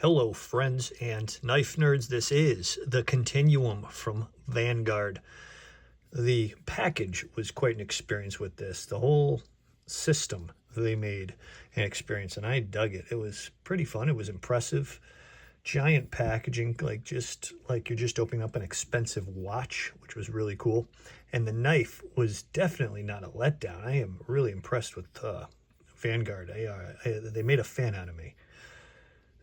Hello friends and knife nerds, this is the Continuum from Vanguard. The package was quite an experience with this. The whole system they made an experience, and I dug it. It was pretty fun. It was impressive. Giant packaging, just like you're just opening up an expensive watch, which was really cool. And the knife was definitely not a letdown. I am really impressed with Vanguard. They made a fan out of me.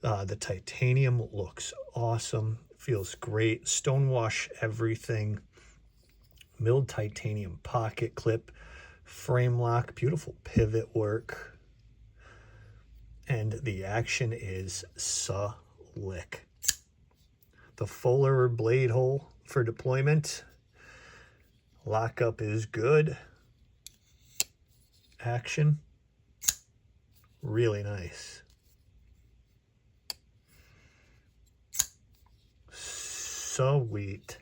The titanium looks awesome, feels great. Stonewash everything. Milled titanium pocket clip, frame lock, beautiful pivot work. And the action is slick. The fuller blade hole for deployment. Lockup is good. Action, really nice. Sweet.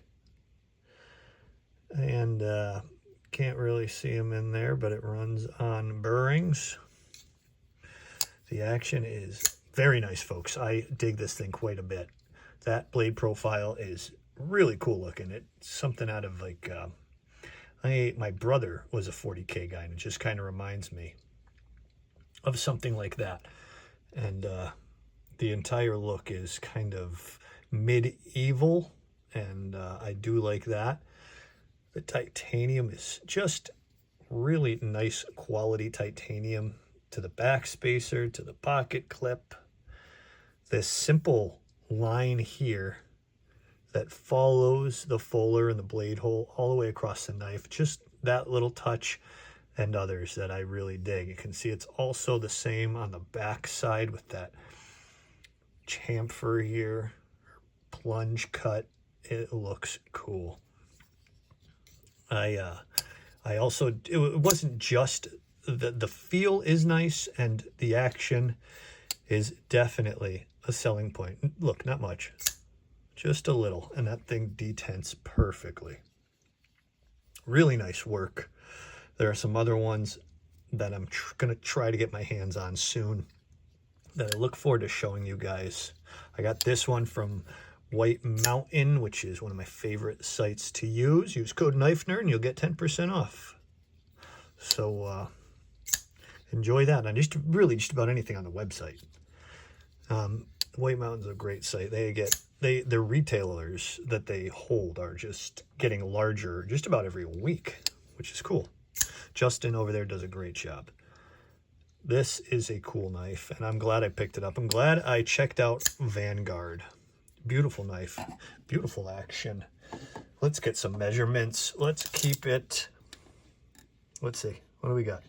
And can't really see them in there, but it runs on bearings. The action is very nice, folks. I dig this thing quite a bit. That blade profile is really cool looking. It's something out of like my brother was a 40K guy, and it just kind of reminds me of something like that. And the entire look is kind of medieval, and I do like that. The titanium is just really nice quality titanium, to the back spacer, to the pocket clip. This simple line here that follows the fuller and the blade hole all the way across the knife, just that little touch, and others that I really dig. You can see it's also the same on the back side with that chamfer here, plunge cut. It looks cool. I also, it wasn't just the feel is nice, and the action is definitely a selling point. Look, not much, just a little, and that thing detents perfectly. Really nice work. There are some other ones that I'm gonna try to get my hands on soon that I look forward to showing you guys. I got this one from White Mountain, which is one of my favorite sites to use. Use code Knifenerd and you'll get 10% off. So enjoy that. And just about anything on the website. White Mountain's a great site. Their retailers that they hold are just getting larger just about every week, which is cool. Justin over there does a great job. This is a cool knife, and I'm glad I picked it up. I'm glad I checked out Vanguard. Beautiful knife, beautiful action. Let's get some measurements. Let's keep it, let's see, what do we got?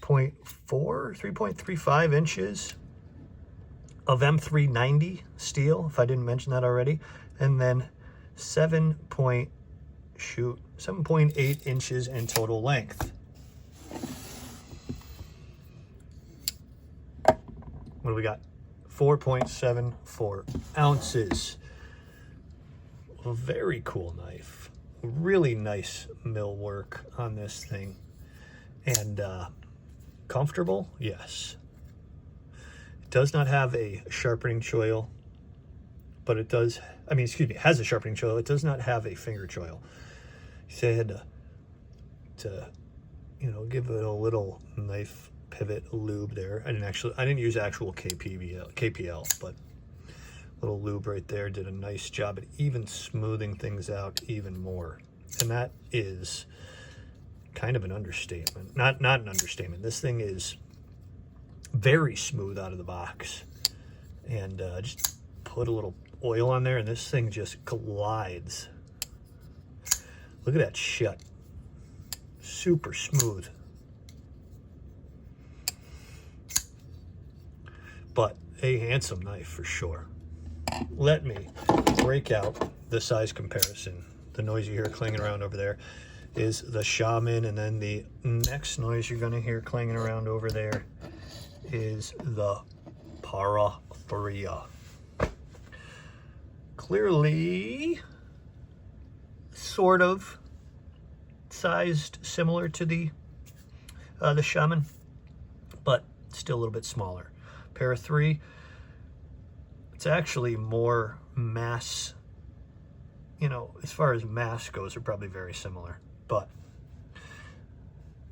3.35 inches of M390 steel, if I didn't mention that already, and then 7.8 inches in total length. What do we got? 4.74 ounces. A very cool knife. Really nice mill work on this thing. And comfortable? Yes. It does not have a sharpening choil, but it does, it has a sharpening choil. It does not have a finger choil. So I had to give it a little knife pivot lube there. I didn't use actual KPL, but little lube right there did a nice job at even smoothing things out even more. And that is kind of an understatement. Not an understatement. This thing is very smooth out of the box. And just put a little oil on there, and this thing just glides. Look at that shut. Super smooth. But a handsome knife for sure. Let me break out the size comparison. The noise you hear clanging around over there is the Shaman, and then the next noise you're going to hear clanging around over there is the Parafuria. Clearly, sort of sized similar to the Shaman, but still a little bit smaller. Pair of 3, it's actually more mass, you know, as far as mass goes, they're probably very similar, but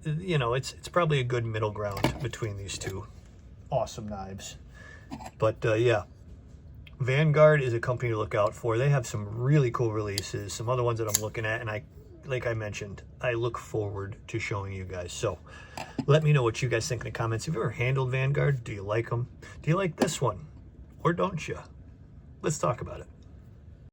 you know, it's probably a good middle ground between these two awesome knives. But yeah, Vanguard is a company to look out for. They have some really cool releases, some other ones that I'm looking at, and like I mentioned, I look forward to showing you guys. So let me know what you guys think in the comments. Have you ever handled Vanguard? Do you like them? Do you like this one? Or don't you? Let's talk about it.